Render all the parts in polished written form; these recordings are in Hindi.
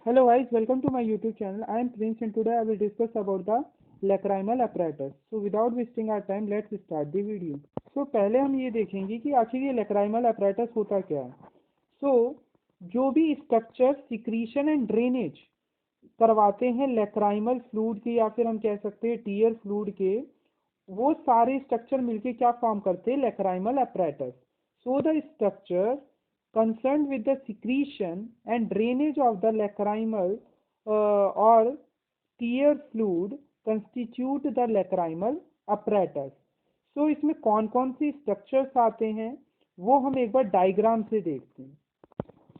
Hello guys, welcome to my YouTube channel. I am Prince and today I will discuss about the lacrimal apparatus. So without wasting our time, let's start the video. So पहले हम ये देखेंगे कि आखिर ये lacrimal apparatus होता क्या है. So जो भी स्ट्रक्चर सिक्रीशन एंड ड्रेनेज करवाते हैं लैक्राइमल फ्लूइड के या फिर हम कह सकते हैं टीयर फ्लूइड के, वो सारे स्ट्रक्चर मिलके क्या फॉर्म करते हैं, lacrimal apparatus. So the structure concerned with the secretion and drainage of the lacrimal or tear fluid constitute the lacrimal apparatus. So इसमें कौन कौन से स्ट्रक्चर्स आते हैं वो हम एक बार डायग्राम से देखते हैं.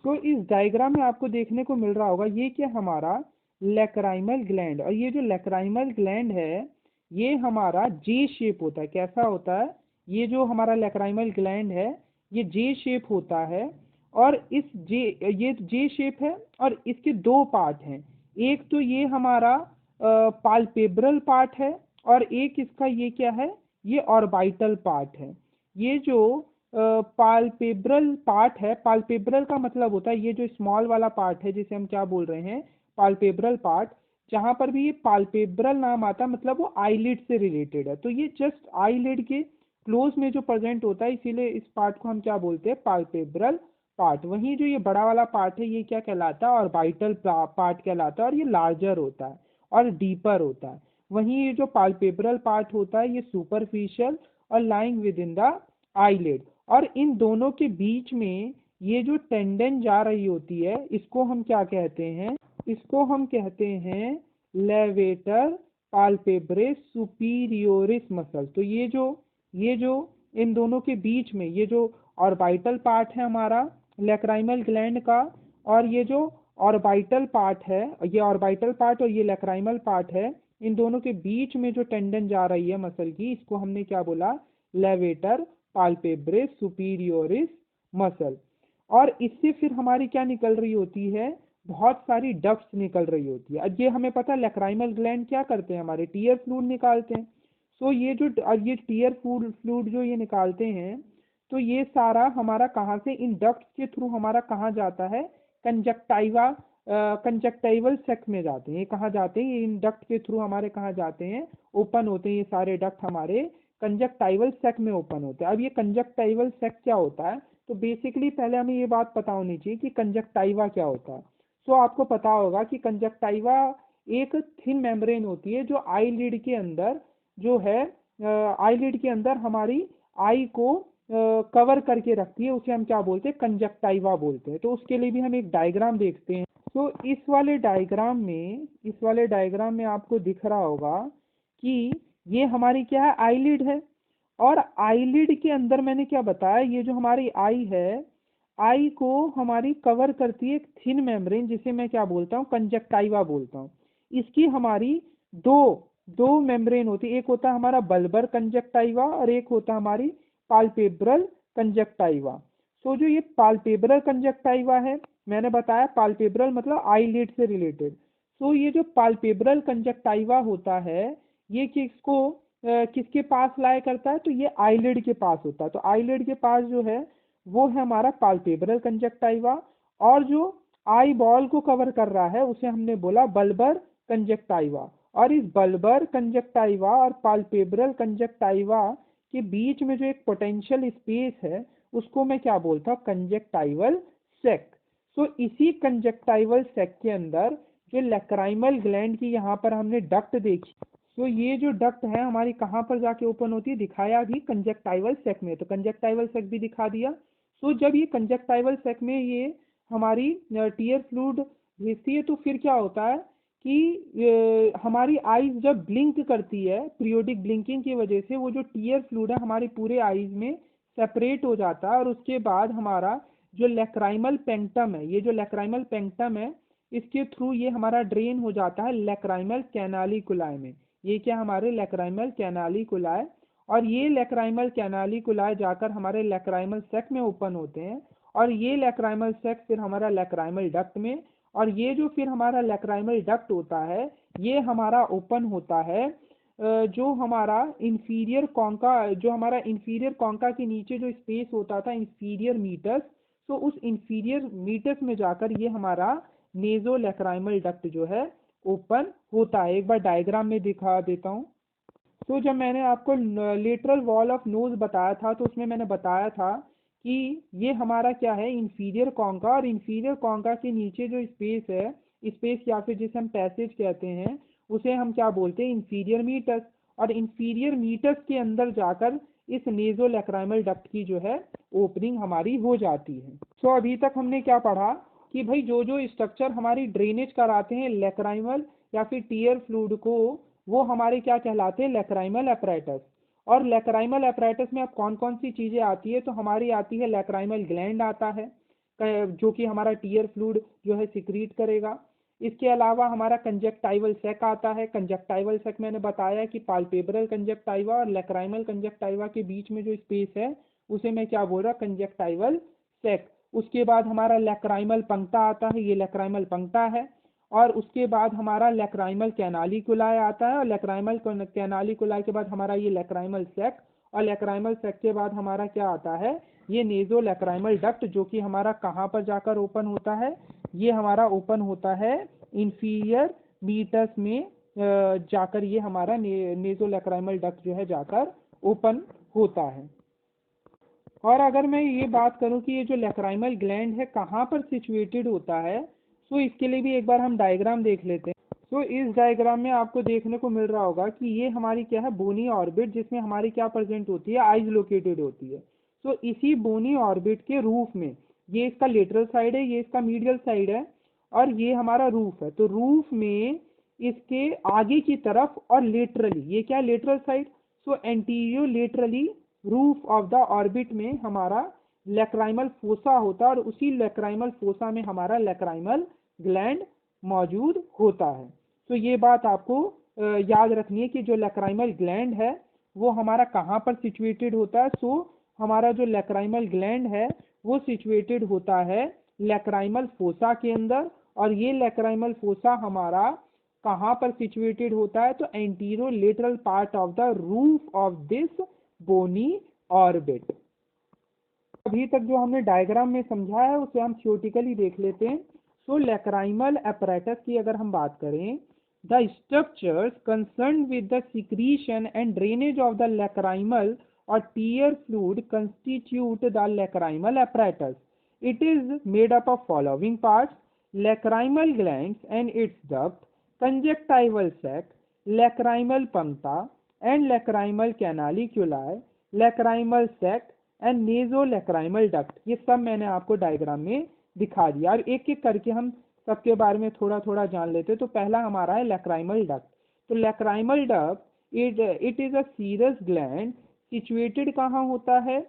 तो इस डायग्राम में आपको देखने को मिल रहा होगा ये क्या हमारा लैक्राइमल ग्लैंड, और ये जो लैक्राइमल ग्लैंड है ये हमारा जे शेप होता है. कैसा होता है, ये जो हमारा लैक्राइमल ग्लैंड है ये जे शेप होता है. और इस ये जे शेप है और इसके दो पार्ट हैं. एक तो ये हमारा पाल्पेब्रल पार्ट है और एक इसका ये क्या है, ये ऑर्बिटल पार्ट है. ये जो पाल्पेब्रल पार्ट है, पाल्पेब्रल का मतलब होता है ये जो स्मॉल वाला पार्ट है जिसे हम क्या बोल रहे हैं, पाल्पेब्रल पार्ट. जहां पर भी ये पाल्पेब्रल नाम आता है मतलब वो आईलिड से रिलेटेड है. तो ये जस्ट आईलिड के क्लोज में जो प्रेजेंट होता है, इसीलिए इस पार्ट को हम क्या बोलते हैं, पाल्पेब्रल पार्ट. वहीं जो ये बड़ा वाला पार्ट है ये क्या कहलाता है, ऑर्बिटल पार्ट कहलाता है, और ये लार्जर होता है और डीपर होता है. वहीं ये जो पाल्पेब्रल पार्ट होता है ये सुपरफिशियल और lying within the eyelid. और इन दोनों के बीच में ये जो टेंडन जा रही होती है इसको हम क्या कहते हैं, इसको हम कहते हैं लेवेटर पाल्पेब्रे सुपीरियोरिस मसल. तो ये जो इन दोनों के बीच में ये जो ऑर्बिटल पार्ट है हमारा लैक्राइमल ग्लैंड का, और ये जो ऑर्बिटल पार्ट है, ये ऑर्बिटल पार्ट और ये लैक्राइमल पार्ट है, इन दोनों के बीच में जो टेंडन जा रही है मसल की, इसको हमने क्या बोला, लेवेटर पाल्पेब्रे सुपीरियोरिस मसल. और इससे फिर हमारी क्या निकल रही होती है, बहुत सारी डक्ट्स निकल रही होती है. अब ये हमें पता है लैक्राइमल ग्लैंड क्या करते हैं, हमारे टीयर फ्लूइड निकालते हैं. सो ये जो ये टीयर फ्लूइड जो ये निकालते हैं, तो ये सारा हमारा कहाँ से, इन डक्ट्स के थ्रू हमारा कहाँ जाता है, कंजक्टाइवा कंजक्टाइवल सेक्ट में जाते हैं. ये कहाँ जाते हैं, ये इन डक्ट के थ्रू हमारे कहाँ जाते हैं, ओपन होते हैं. ये सारे डक्ट हमारे कंजक्टाइवल सेक्ट में ओपन होते हैं. अब ये कंजक्टाइवल सेक्ट क्या होता है, तो बेसिकली पहले हमें ये बात पता होनी चाहिए कि कंजक्टाइवा क्या होता है. सो आपको पता होगा कि कंजक्टाइवा एक थिन मेम्ब्रेन होती है जो आईलिड के अंदर जो है, आईलिड के अंदर हमारी आई को कवर करके रखती है. उसे हम क्या बोलते हैं, कंजक्टाइवा बोलते हैं. तो उसके लिए भी हम एक डायग्राम देखते हैं. तो इस वाले डायग्राम में आपको दिख रहा होगा कि ये हमारी क्या है, आईलिड है. और आईलिड के अंदर मैंने क्या बताया, ये जो हमारी आई है, आई को हमारी कवर करती है एक थिन मेम्ब्रेन जिसे मैं क्या बोलता हूँ, कंजक्टाइवा बोलता हूँ. इसकी हमारी दो दो मेम्ब्रेन होती है, एक होता है हमारा बल्बर कंजक्टाइवा और एक होता है हमारी पाल्पेब्रल कंजक्टाइवा. सो जो ये पाल्पेब्रल कंजक्टाइवा है, मैंने बताया पाल्पेब्रल मतलब आईलिड से रिलेटेड. सो ये जो पाल्पेब्रल कंजक्टाइवा होता है ये किसके पास लाया करता है, तो ये आईलिड के पास होता है. तो आईलिड के पास जो है वो है हमारा पाल्पेब्रल कंजक्टाइवा, और जो आई बॉल को कवर कर रहा है उसे हमने बोला बल्बर कंजक्टाइवा. और इस बल्बर कंजक्टाइवा और पाल्पेब्रल कंजक्टाइवा के बीच में जो एक पोटेंशियल स्पेस है उसको मैं क्या बोलता हूँ, कंजक्टाइवल सेक. सो इसी कंजक्टाइवल सेक के अंदर जो लैक्राइमल ग्लैंड की यहाँ पर हमने डक्ट देखी, तो ये जो डक्ट है हमारी कहाँ पर जाके ओपन होती है, दिखाया भी कंजक्टाइवल सेक में. तो कंजक्टाइवल सेक भी दिखा दिया. तो जब ये कंजक्टाइवल सेक में ये हमारी टीयर फ्लूइड भेजती है तो फिर क्या होता है कि हमारी आईज जब ब्लिंक करती है, पीरियोडिक ब्लिंकिंग की वजह से वो जो टीयर फ्लूइड है हमारे पूरे आईज में सेपरेट हो जाता है. और उसके बाद हमारा जो लैक्राइमल पेंक्टम है, ये जो लैक्राइमल पेंक्टम है इसके थ्रू ये हमारा ड्रेन हो जाता है लैक्राइमल कैनालिकुलाई में. ये क्या हमारे लैक्राइमल कैनालिकुलाई, और ये लैक्राइमल कैनालिकुलाई जाकर हमारे लैक्राइमल सेक में ओपन होते हैं. और ये लैक्राइमल सेक फिर हमारा लैक्राइमल डक्ट में, और ये जो फिर हमारा लैक्राइमल डक्ट होता है ये हमारा ओपन होता है जो हमारा इंफीरियर कॉन्का के नीचे जो स्पेस होता था इंफीरियर मीटस. तो उस इंफीरियर मीटस में जाकर ये हमारा नेजोलैक्राइमल डक्ट जो है ओपन होता है। एक बार डायग्राम में दिखा देता हूँ। तो जब मैंने आपको लेटरल वॉल ऑफ नोज बताया था तो उसमें मैंने बताया था कि ये हमारा क्या है, इंफीरियर कॉन्का, और इंफीरियर कॉन्का के नीचे जो स्पेस है, स्पेस या फिर जिसे हम पैसेज कहते हैं, उसे हम क्या बोलते हैं, इंफीरियर मीटस। और इंफीरियर मीटस के अंदर जाकर इस नेजोलैक्राइमल डक्ट की जो है ओपनिंग हमारी हो जाती है। सो अभी तक हमने क्या पढ़ा कि भाई जो जो स्ट्रक्चर हमारी ड्रेनेज कराते हैं लैक्राइमल या फिर टीयर फ्लूइड को, वो हमारे क्या कहलाते हैं, लैक्राइमल अपैरेटस। और लैक्राइमल अपैरेटस में अब कौन कौन सी चीज़ें आती है, तो हमारी आती है लैक्राइमल ग्लैंड आता है, जो कि हमारा टीयर फ्लूइड जो है सिक्रीट करेगा। इसके अलावा हमारा कंजक्टाइवल सेक आता है। कंजक्टाइवल सेक मैंने बताया कि पाल्पेब्रल कंजक्टाइवा और लैक्राइमल कंजक्टाइवा के बीच में जो स्पेस है उसे मैं क्या बोल रहा, कंजक्टाइवल सेक। उसके बाद हमारा लैक्राइमल पंक्ता आता है, ये लैक्राइमल पंक्ता है। और उसके बाद हमारा लैक्राइमल कैनालिकुलाई आता है, और लैक्राइमल कैनालिकुलाई के बाद हमारा ये लैक्राइमल सेक, और लैक्राइमल सेक के बाद हमारा क्या आता है, ये नेजो लैक्राइमल डक्ट, जो कि हमारा कहाँ पर जाकर ओपन होता है, ये हमारा ओपन होता है इंफीरियर मीटस में जाकर ये हमारा नेजो लैक्राइमल डक्ट जो है जाकर ओपन होता है। और अगर मैं ये बात करूं कि ये जो लैक्राइमल ग्लैंड है कहाँ पर सिचुएटेड होता है, तो इसके लिए भी एक बार हम डायग्राम देख लेते हैं। तो इस डायग्राम में आपको देखने को मिल रहा होगा कि ये हमारी क्या है, बोनी ऑर्बिट, जिसमें हमारी क्या प्रेजेंट होती है, आइज लोकेटेड होती है। तो इसी बोनी ऑर्बिट के रूफ में, ये इसका लेटरल साइड है, ये इसका मीडियल साइड है, और ये हमारा रूफ है। तो रूफ में इसके आगे की तरफ और लेटरली, ये क्या lateral side, so anterolaterally roof of the orbit में हमारा लैक्राइमल फोसा होता है, और उसी लैक्राइमल फोसा में हमारा लैक्राइमल ग्लैंड मौजूद होता है। तो ये बात आपको याद रखनी है कि जो लैक्राइमल ग्लैंड है वो हमारा कहाँ पर सिचुएटेड होता है। सो हमारा जो लैक्राइमल ग्लैंड है वो सिचुएटेड होता है लैक्राइमल फोसा के अंदर, और ये लैक्राइमल फोसा हमारा कहाँ पर सिचुएटेड होता है, तो anterolateral part of the roof of this bony orbit. अभी तक जो हमने डायग्राम में समझा है उसे हम थियोरेटिकली देख लेते हैं। सो लैक्राइमल apparatus की अगर हम बात करें, the structures concern with the secretion and drainage of the lacrimal और tear fluid constitute the lacrimal apparatus. It is made up of following parts: lacrimal glands and its duct, conjunctival sac, lacrimal puncta and lacrimal canaliculi, lacrimal sac and नेजो lacrimal duct. ये सब मैंने आपको डायग्राम में दिखा दिया, और एक एक करके हम सबके बारे में थोड़ा थोड़ा जान लेते। तो पहला हमारा है लैक्राइमल डक्ट। तो lacrimal duct it is a serous gland, situated कहाँ होता है,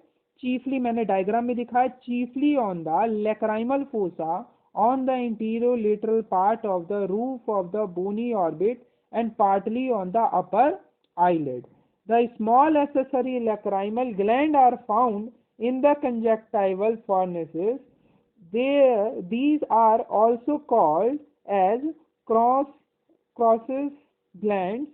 चीफली मैंने डायग्राम में दिखाया, chiefly on the lacrimal fossa on the interior lateral part of the roof of the bony orbit and partly on the upper eyelid. The small accessory lacrimal gland are found in the conjunctival fornices. These are also called as crosses glands.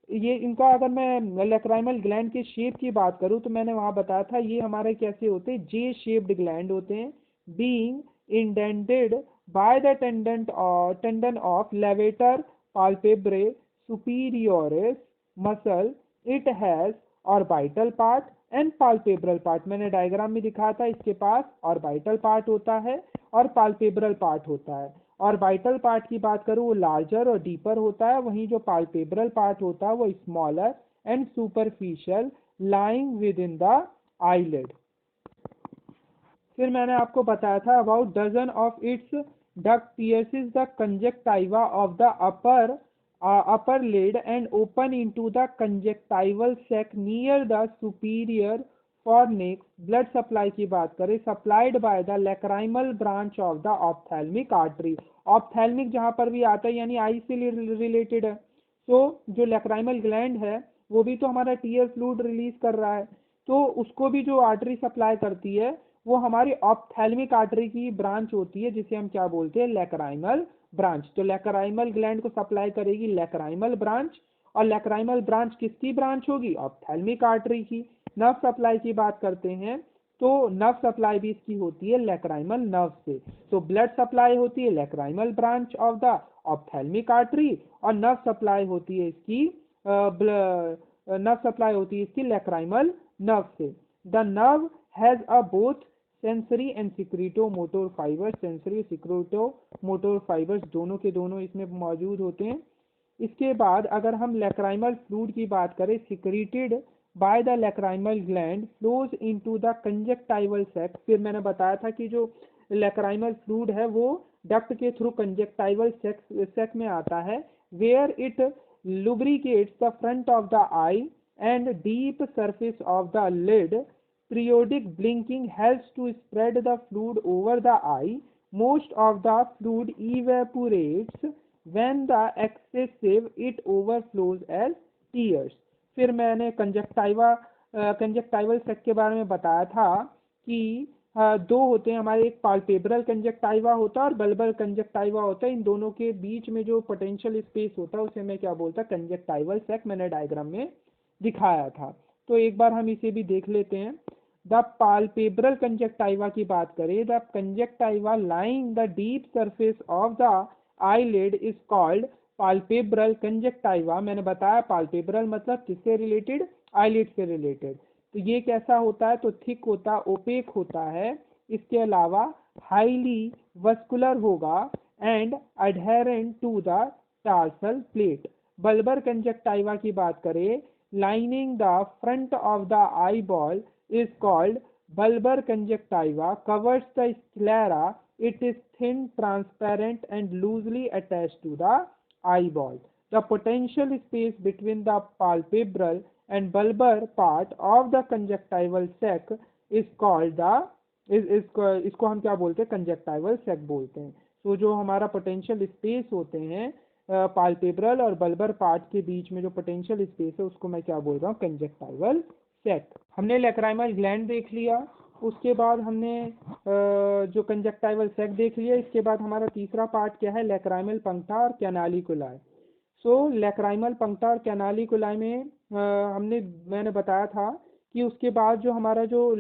ये इनका अगर मैं लैक्राइमल ग्लैंड के शेप की बात करूँ तो मैंने वहाँ बताया था ये हमारे कैसे होते हैं, जे शेप्ड ग्लैंड होते हैं, being indented by the tendon of levator palpebrae superioris muscle. It has orbital part and palpebral part. मैंने डायग्राम में दिखाया था, इसके पास ऑर्बिटल पार्ट होता है और पाल्पेब्रल पार्ट होता है। ऑर्बिटल पार्ट की बात करूँ वो लार्जर और डीपर होता है, वहीं जो पाल्पेब्रल पार्ट होता है वो smaller and superficial lying within the eyelid. फिर मैंने आपको बताया था about dozen of its duct pierces the conjunctiva of the upper lid and open into the conjunctival sac near the superior fornix. Blood supply की बात करें, supplied by the lacrimal branch of the ophthalmic artery. ophthalmic जहाँ पर भी आता है यानी आई से रिलेटेड है। तो जो लैक्राइमल ग्लैंड है वो भी तो हमारा टीयर फ्लूइड रिलीज कर रहा है, तो उसको भी जो आर्टरी सप्लाई करती है वो हमारी ऑप्थेल्मिक आर्टरी की ब्रांच होती है, जिसे हम क्या बोलते हैं, लैक्राइमल ब्रांच। तो लैक्राइमल ग्लैंड को सप्लाई करेगी लैक्राइमल ब्रांच, और लैक्राइमल ब्रांच किसकी ब्रांच होगी, ऑप्थेल्मिक आर्टरी की। नर्व सप्लाई की बात करते हैं तो नर्व सप्लाई भी इसकी होती है लैक्राइमल नर्व से। तो ब्लड सप्लाई होती है lacrimal branch of the ophthalmic artery, और नर्व सप्लाई होती है इसकी लैक्राइमल नर्व से। The nerve has a both sensory and secretomotor fibres, sensory secretomotor fibres दोनों के दोनों इसमें मौजूद होते हैं। इसके बाद अगर हम लैक्राइमल फ्लूइड की बात करें, secreted by the lacrimal gland flows into the conjunctival sac. फिर मैंने बताया था कि जो लैक्राइमल फ्लूइड है वो डक्ट के थ्रू कंजक्टाइवल सैक में आता है, where it lubricates the front of the eye and deep surface of the lid. Periodic blinking helps to spread the fluid over the eye. Most of the fluid evaporates when the excessive it overflows as tears. फिर मैंने कंजक्टाइवल सेक के बारे में बताया था कि दो होते हैं हमारे, एक पाल्पेब्रल कंजक्टाइवा होता है और बल्बर कंजक्टाइवा होता है। इन दोनों के बीच में जो पोटेंशियल स्पेस होता है उसे मैं क्या बोलता, कंजक्टाइवल सेक, मैंने डायग्राम में दिखाया था। तो एक बार हम इसे भी देख लेते हैं। द पाल्पेब्रल कंजक्टाइवा की बात करें, the conjunctiva lying the deep surface of the eyelid is called palpebral conjunctiva. मैंने बताया पाल्पेब्रल मतलब किससे रिलेटेड, आईलिड से रिलेटेड। तो ये कैसा होता है, तो थिक होता, ओपेक होता है। इसके अलावा हाईली वस्कुलर होगा and adherent to the tarsal plate. Bulbar conjunctiva की बात करें, lining the front of the eyeball is called bulbar conjunctiva, covers the sclera, it is thin, transparent and loosely attached to the eyeball. The potential space between the palpebral and bulbar part of the conjunctival sac is called इसको हम क्या बोलते हैं, कंजक्टाइवल सेक बोलते हैं। तो जो हमारा पोटेंशियल स्पेस होते हैं पाल्पेब्रल और बल्बर पार्ट के बीच में जो पोटेंशियल स्पेस है उसको मैं क्या बोल रहा हूँ, कंजक्टाइवल सेक। हमने लैक्राइमल ग्लैंड देख लिया, उसके बाद हमने जो कंजक्टाइवल सेक देख लिया। इसके बाद हमारा तीसरा पार्ट क्या है, लैक्राइमल पंक्टा और कैनालिकुलाई। सो लैक्राइमल पंक्टा और कैनालिकुलाई में मैंने बताया था कि उसके बाद जो हमारा जो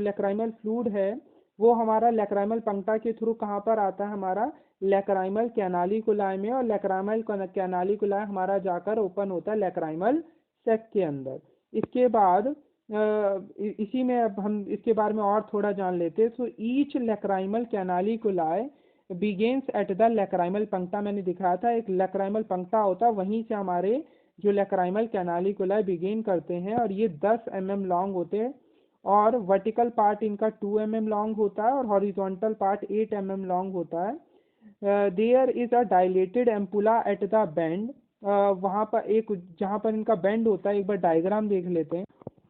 लैक्राइमल फ्लूइड है वो हमारा लैक्राइमल पंक्टा के थ्रू कहाँ पर आता है, हमारा लैक्राइमल कैनालिकुलाई में, और लैक्राइमल कैनालिकुलाई हमारा जाकर ओपन होता है लैक्राइमल सेक के अंदर। इसके बाद इसी में अब हम इसके बारे में और थोड़ा जान लेते हैं। So each lacrimal canaliculi begins at the lacrimal puncta. मैंने दिखाया था एक लैक्राइमल पंक्टा होता है, वहीं से हमारे जो लैक्राइमल कैनालिकुलाई बिगेन करते हैं, और ये 10 mm लॉन्ग होते हैं, और वर्टिकल पार्ट इनका 2 mm लॉन्ग होता है और हॉरिजॉन्टल पार्ट 8 mm लॉन्ग होता है। There is a dilated ampulla at the bend. वहाँ पर एक जहाँ पर इनका बेंड होता है, एक बार डायग्राम देख लेते हैं।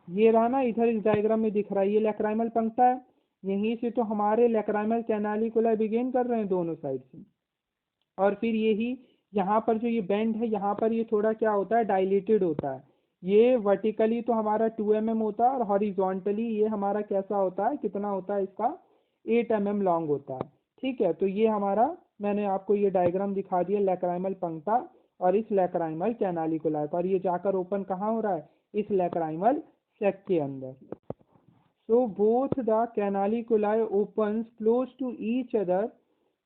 ये रहा ना, इधर इस डायग्राम में दिख रहा है, ये लैक्राइमल पंक्ता है, यहीं से तो हमारे लैक्राइमल कैनालिकुलाई बिगेन कर रहे हैं दोनों साइड से, और फिर यही यहाँ पर जो ये बेंड है यहाँ पर ये थोड़ा क्या होता है, डायलेटेड होता है। ये वर्टिकली तो हमारा 2 mm होता है और हॉरिजॉन्टली ये हमारा कैसा होता है, कितना होता है इसका, 8 mm लॉन्ग होता है। ठीक है, तो ये हमारा मैंने आपको ये डायग्राम दिखा दिया लैक्राइमल पंक्ता और इस लैक्राइमल कैनालिकुलाई का, और ये जाकर ओपन कहाँ हो रहा है, इस लैक्राइमल सेक के अंदर। So both the canaliculi opens close to each other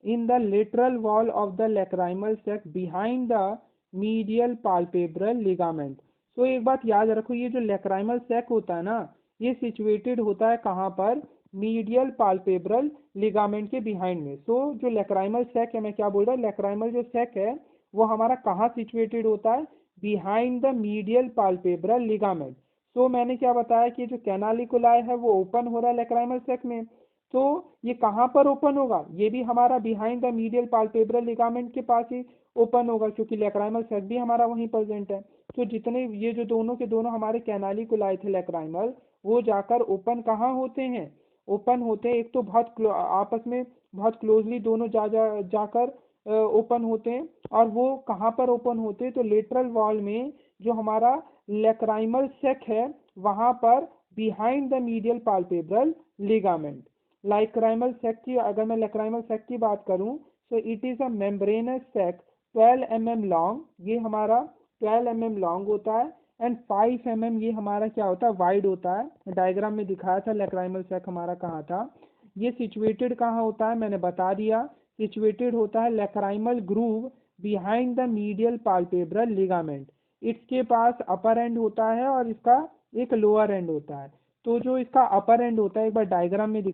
in the lateral wall of the lacrimal sac behind the medial palpebral ligament. So एक बात याद रखो, ये जो लैक्राइमल सेक होता है ना, ये सिचुएटेड होता है कहाँ पर, मीडियल पाल्पेब्रल लिगामेंट के बिहाइंड में। सो जो लैक्राइमल सेक है, मैं क्या बोल रहा हूँ, लैक्राइमल जो सेक है वो हमारा कहाँ सिचुएटेड होता है, behind the medial palpebral ligament. तो मैंने क्या बताया कि जो कैनालिकुलाई है वो ओपन हो रहा है लैक्राइमल सेक में, तो ये कहाँ पर ओपन होगा, ये भी हमारा behind the medial palpebral ligament के पास ही ओपन होगा, क्योंकि लैक्राइमल सेक भी हमारा वहीं प्रेजेंट है। तो जितने ये जो दोनों के दोनों हमारे कैनालिकुलाई थे लैक्राइमल, वो जाकर ओपन कहाँ होते हैं, ओपन होते हैं, एक तो बहुत आपस में बहुत क्लोजली दोनों जाकर ओपन होते हैं, और वो कहाँ पर ओपन होते हैं, तो लेटरल वॉल में जो हमारा लैक्राइमल सेक है वहाँ पर behind the medial palpebral ligament. Lacrimal sac की अगर मैं लैक्राइमल सेक की बात करूँ, तो it is a membranous sac 12 mm long, ये हमारा 12 mm लॉन्ग होता है, एंड 5 mm ये हमारा क्या होता है, वाइड होता है। डायग्राम में दिखाया था लैक्राइमल सैक हमारा कहाँ था। ये सिचुएटेड कहाँ होता है, मैंने बता दिया। सिचुएटेड होता है lacrimal groove behind the medial palpebral ligament. इसके पास अपर एंड होता है और इसका एक लोअर एंड होता है। तो जो इसका अपर एंड होता है, एक बार डायग्राम में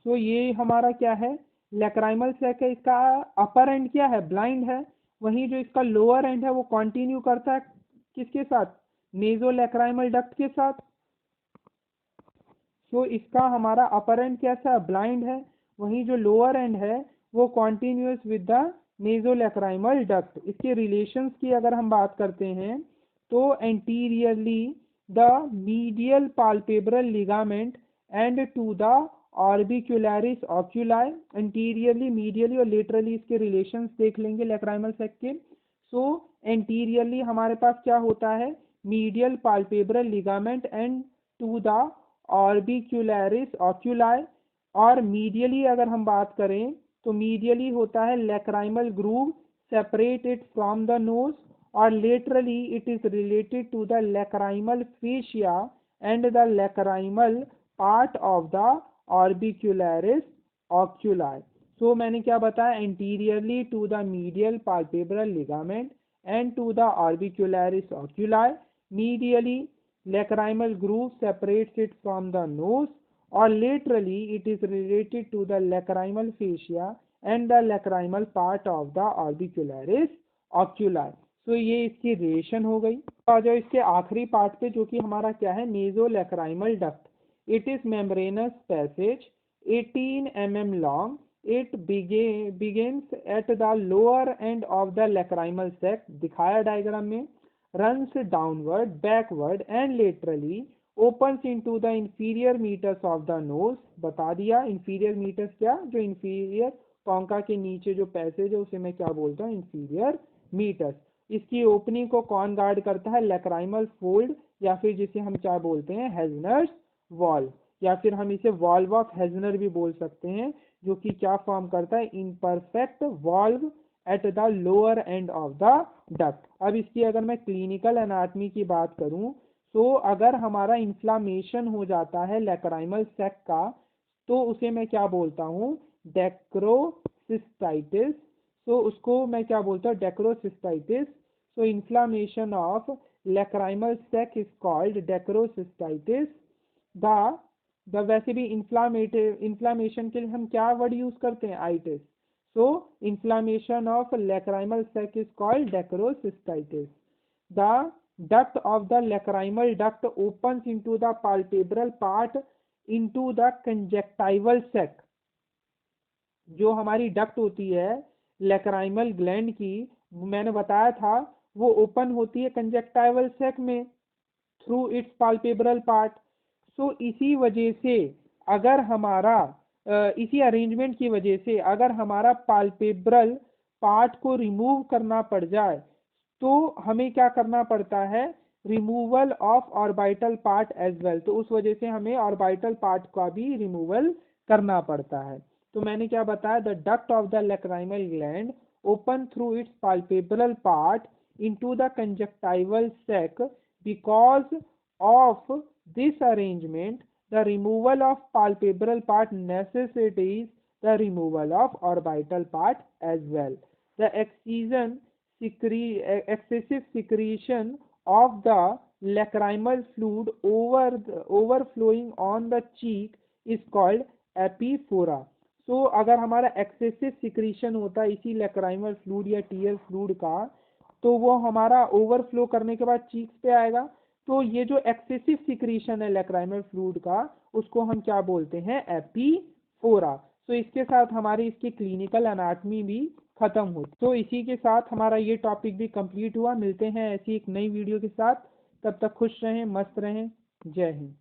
तो ये हमारा क्या है, लैक्राइमल सैक है। इसका अपर एंड क्या है, ब्लाइंड है। वहीं जो इसका लोअर एंड है वो कंटिन्यू करता है किसके साथ, नेजोलैक्राइमल डक्ट के साथ। तो इसका हमारा अपर एंड कैसा है, ब्लाइंड है। वहीं जो लोअर एंड है वो continuous with the nasolacrimal duct. इसके रिलेशंस की अगर हम बात करते हैं तो anteriorly the medial palpebral ligament and to the orbicularis oculi. Anteriorly, medially और लेटरली इसके रिलेशंस देख लेंगे लैक्राइमल सैक के। सो एंटीरियरली हमारे पास क्या होता है, medial palpebral ligament and to the orbicularis oculi. और मीडियली अगर हम बात करें तो मीडियली होता है lacrimal groove separate it from the nose, और laterally it is related to the lacrimal fascia and the lacrimal part of the orbicularis oculi. So मैंने क्या बताया, anteriorly to the medial palpebral ligament and to the orbicularis oculi. Medially lacrimal groove separates it from the nose, or laterally it is related to the lacrimal fascia and the lacrimal part of the orbicularis oculi। तो ये इसकी रिलेशन हो गई। आ जाओ इसके आखिरी पार्ट पे जो कि हमारा क्या है, nasolacrimal duct. It is membranous passage 18 mm long. It begins at the lower end of the lacrimal sac, दिखाया डायग्राम में। runs downward, backward and laterally, opens into the inferior meatus of the nose। बता दिया inferior meatus क्या, जो inferior कॉन्का के नीचे जो पैसेज है उसे मैं क्या बोलता हूँ, inferior meatus। इसकी ओपनिंग को कौन गार्ड करता है, लैक्राइमल फोल्ड, या फिर जिसे हम क्या बोलते हैं, हेजनर्स वॉल्व, या फिर हम इसे वॉल्व ऑफ हेजनर भी बोल सकते हैं, जो कि क्या फॉर्म करता है, imperfect valve at the lower end of the duct. अब इसकी अगर मैं क्लिनिकल एनाटमी की बात करूं तो अगर हमारा इन्फ्लामेशन हो जाता है लैक्राइमल सैक का तो उसे मैं क्या बोलता हूं, डेक्रोसिस्टाइटिस। तो उसको मैं क्या बोलता हूँ, dacryocystitis. So inflammation of lacrimal sac is called dacryocystitis. The वैसे भी इन्फ्लामेशन के लिए हम क्या वर्ड यूज करते हैं, itis. So inflammation of lacrimal sac is called decrocystitis. The duct of the lacrimal duct opens into the palpebral part into the conjunctival sac। जो हमारी डक्ट होती है लैक्राइमल ग्लैंड की, मैंने बताया था वो ओपन होती है कंजक्टाइवल सेक में थ्रू इट्स पाल्पेब्रल पार्ट। सो इसी वजह से अगर हमारा इसी अरेंजमेंट की वजह से अगर हमारा पाल्पेब्रल पार्ट को रिमूव करना पड़ जाए तो हमें क्या करना पड़ता है, removal of orbital part as well. तो उस वजह से हमें ऑर्बिटल पार्ट का भी रिमूवल करना पड़ता है। तो मैंने क्या बताया, the duct of the lacrimal gland open through it's palpebral part into the conjunctival sac। Because of this arrangement the removal of palpebral part necessitates the removal of orbital part as well। The excessive secretion of the lacrimal fluid overflowing on the cheek is called एपीफोरा। सो अगर हमारा एक्सेसिव सिक्रीशन होता है इसी लैक्राइमल फ्लूइड या टीयर फ्लूइड का, तो वो हमारा ओवरफ्लो करने के बाद चीक्स पे आएगा। तो ये जो एक्सेसिव सिक्रीशन है लैक्राइमल फ्लूइड का, उसको हम क्या बोलते हैं, एपीफोरा। तो इसके साथ हमारी इसकी क्लिनिकल एनाटमी भी खत्म होती। तो इसी के साथ हमारा ये टॉपिक भी कंप्लीट हुआ। मिलते हैं ऐसी एक नई वीडियो के साथ, तब तक खुश रहें, मस्त रहें। जय हिंद।